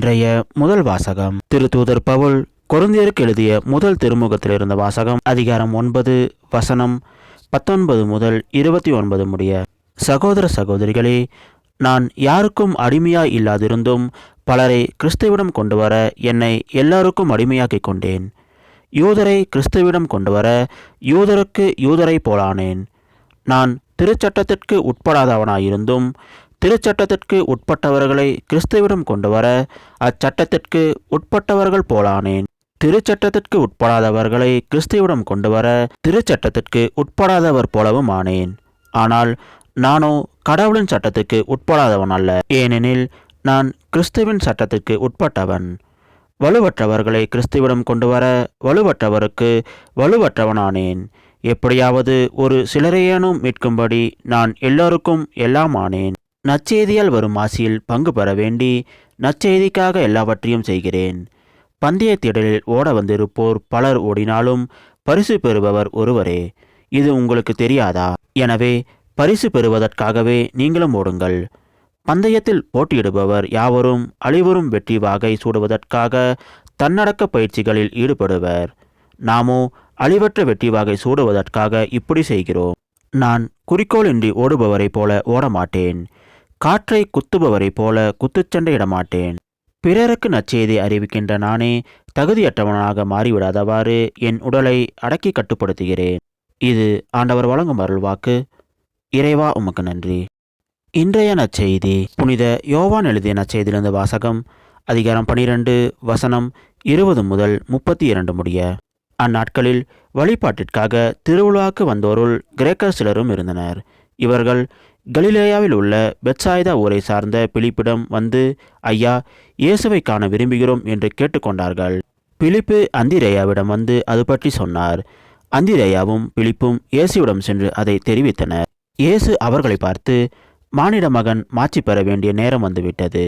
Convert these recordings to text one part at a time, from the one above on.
இன்றைய முதல் வாசகம் திருத்தூதர் பவுல் கொரிந்தியருக்கு எழுதிய முதல் திருமுகத்தில் இருந்த வாசகம், அதிகாரம் 9, வசனம் 19 முதல் 29 முடிய. சகோதர சகோதரிகளே, நான் யாருக்கும் அடிமையாய் இல்லாதிருந்தும் பலரை கிறிஸ்துவிடம் கொண்டு வர என்னை எல்லாருக்கும் அடிமையாக்கிக் கொண்டேன். யூதரை கிறிஸ்துவிடம் கொண்டு வர யூதருக்கு யூதரை போலானேன். நான் திருச்சட்டத்திற்கு உட்படாதவனாயிருந்தும் திருச்சட்டத்திற்கு உட்பட்டவர்களை கிறிஸ்துவிடம் கொண்டு வர அச்சட்டத்திற்கு உட்பட்டவர்கள் போலானேன். திருச்சட்டத்திற்கு உட்படாதவர்களை கிறிஸ்துவிடம் கொண்டு வர திருச்சட்டத்திற்கு உட்படாதவர் போலவும் ஆனேன். ஆனால் நானோ கடவுளின் சட்டத்துக்கு உட்படாதவன் அல்ல, ஏனெனில் நான் கிறிஸ்துவின் சட்டத்திற்கு உட்பட்டவன். வலுவற்றவர்களை கிறிஸ்துவிடம் கொண்டு வர வலுவற்றவருக்கு வலுவற்றவனானேன். எப்படியாவது ஒரு சிலரையேனும் மீட்கும்படி நான் எல்லோருக்கும் எல்லாம் ஆனேன். நற்செய்தியால் வரும் ஆசியில் பங்கு பெற வேண்டி நற்செய்திக்காக எல்லாவற்றையும் செய்கிறேன். பந்தய திடலில் ஓட வந்திருப்போர் பலர் ஓடினாலும் பரிசு பெறுபவர் ஒருவரே. இது உங்களுக்கு தெரியாதா? எனவே பரிசு பெறுவதற்காகவே நீங்களும் ஓடுங்கள். பந்தயத்தில் போட்டியிடுபவர் யாவரும் அழிவரும் வெற்றி வாகை சூடுவதற்காக தன்னடக்க பயிற்சிகளில் ஈடுபடுவர். நாமோ அழிவற்ற வெற்றி வாகை சூடுவதற்காக இப்படி செய்கிறோம். நான் குறிக்கோளின்றி ஓடுபவரைப் போல ஓடமாட்டேன். காற்றை குத்துபவரைப் போல குத்துச்சண்டையிடமாட்டேன். பிறருக்கு நற்செய்தி அறிவிக்கின்ற நானே தகுதியற்றவனாக மாறிவிடாதவாறு என் உடலை அடக்கி கட்டுப்படுத்துகிறேன். இது ஆண்டவர் வழங்கும் அருள்வாக்கு. இறைவா, உமக்கு நன்றி. இன்றைய நற்செய்தி புனித யோவான் எழுதிய நற்செய்தியிலிருந்து வாசகம், அதிகாரம் 12, வசனம் 20 முதல் 32 முடிய. அந்நாட்களில் வழிபாட்டிற்காக திருவிழாவுக்கு வந்தோருள் கிரேக்கர் சிலரும் இருந்தனர். இவர்கள் கலிலேயாவில் உள்ள பெத்சாய்தா ஊரை சார்ந்த பிலிப்பிடம் வந்து, ஐயா, இயேசுவை காண விரும்புகிறோம் என்று கேட்டுக்கொண்டார்கள். பிலிப்பு அந்திரேயாவிடம் வந்து அது பற்றி சொன்னார். அந்திரேயாவும் பிலிப்பும் இயேசுவிடம் சென்று அதை தெரிவித்தனர். இயேசு அவர்களை பார்த்து, மானிட மகன் மாட்சி பெற வேண்டிய நேரம் வந்துவிட்டது.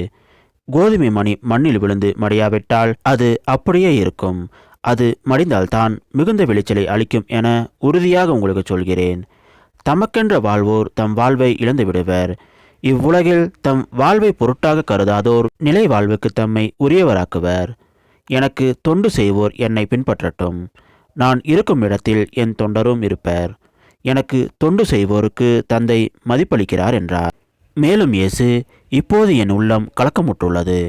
கோதுமை மணி மண்ணில் விழுந்து மடியாவிட்டால் அது அப்படியே இருக்கும். அது மடிந்தால்தான் மிகுந்த விளைச்சலை அளிக்கும் என உறுதியாக உங்களுக்கு சொல்கிறேன். தமக்கென்ற வாழ்வோர் தம் வாழ்வை இழந்து விடுவர். இவ்வுலகில் தம் வாழ்வை பொருட்டாக கருதாதோர் நிலை வாழ்வுக்கு தம்மை உரியவராக்குவர். எனக்கு தொண்டு செய்வோர் என்னை பின்பற்றட்டும். நான் இருக்கும் இடத்தில் என் தொண்டரும் இருப்பர். எனக்கு தொண்டு செய்வோருக்கு தந்தை மதிப்பளிக்கிறார் என்றார். மேலும் இயேசு, இப்போது என் உள்ளம் கலக்கமுற்றுள்ளது.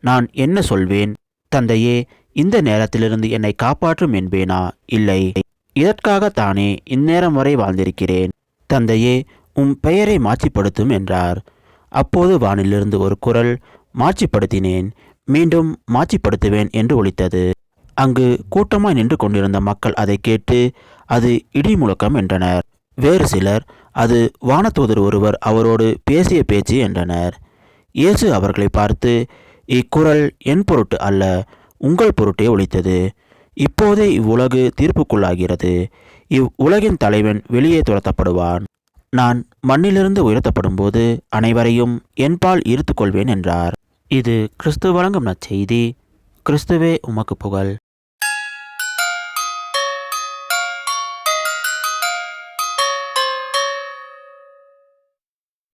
நான் என்ன சொல்வேன்? தந்தையே, இந்த நேரத்திலிருந்து என்னை காப்பாற்றும் என்பேனா? இல்லை, இதற்காகத்தானே இந்நேரம் வரை வாழ்ந்திருக்கிறேன். தந்தையே, பெயரை மாட்சிப்படுத்தும் என்றார். அப்போது வானிலிருந்து ஒரு குரல், மாட்சிப்படுத்தினேன், மீண்டும் மாட்சிப்படுத்துவேன் என்று ஒலித்தது. அங்கு கூட்டமாய் நின்று கொண்டிருந்த மக்கள் அதை கேட்டு, அது இடி முழக்கம் என்றனர். வேறு சிலர், அது வானதூதர் ஒருவர் அவரோடு பேசிய பேச்சு என்றனர். இயேசு அவர்களை பார்த்து, இக்குரல் என் பொருட்டு அல்ல, உங்கள் பொருட்டே ஒலித்தது. இப்போதே இவ்வுலகு தீர்ப்புக்குள்ளாகிறது. இவ்வுலகின் தலைவன் வெளியே துரத்தப்படுவான். நான் மண்ணிலிருந்து உயர்த்தப்படும் போது அனைவரையும் என்பால் ஈர்த்து கொள்வேன் என்றார். இது கிறிஸ்து வழங்கும் நற்செய்தி. கிறிஸ்துவே, உமக்கு புகழ்.